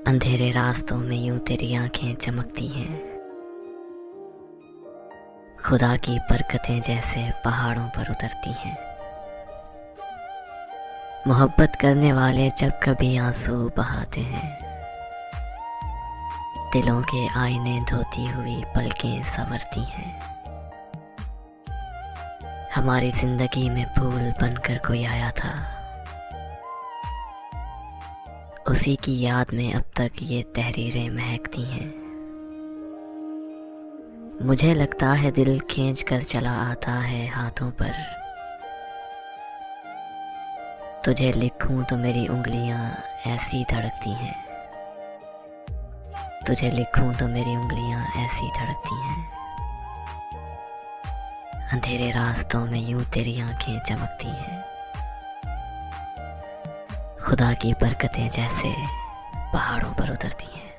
अंधेरे रास्तों में यूं तेरी आंखें चमकती हैं, खुदा की बरकतें जैसे पहाड़ों पर उतरती हैं। मोहब्बत करने वाले जब कभी आंसू बहाते हैं, दिलों के आईने धोती हुई पलकें संवरती हैं। हमारी जिंदगी में फूल बनकर कोई आया था, उसी की याद में अब तक ये तहरीरें महकती हैं। मुझे लगता है दिल खींच कर चला आता है हाथों पर, तुझे लिखूं तो मेरी उंगलियां ऐसी धड़कती हैं, तुझे लिखूं तो मेरी उंगलियां ऐसी धड़कती हैं। अंधेरे रास्तों में यूं तेरी आंखें चमकती हैं, खुदा की बरकतें जैसे पहाड़ों पर उतरती हैं।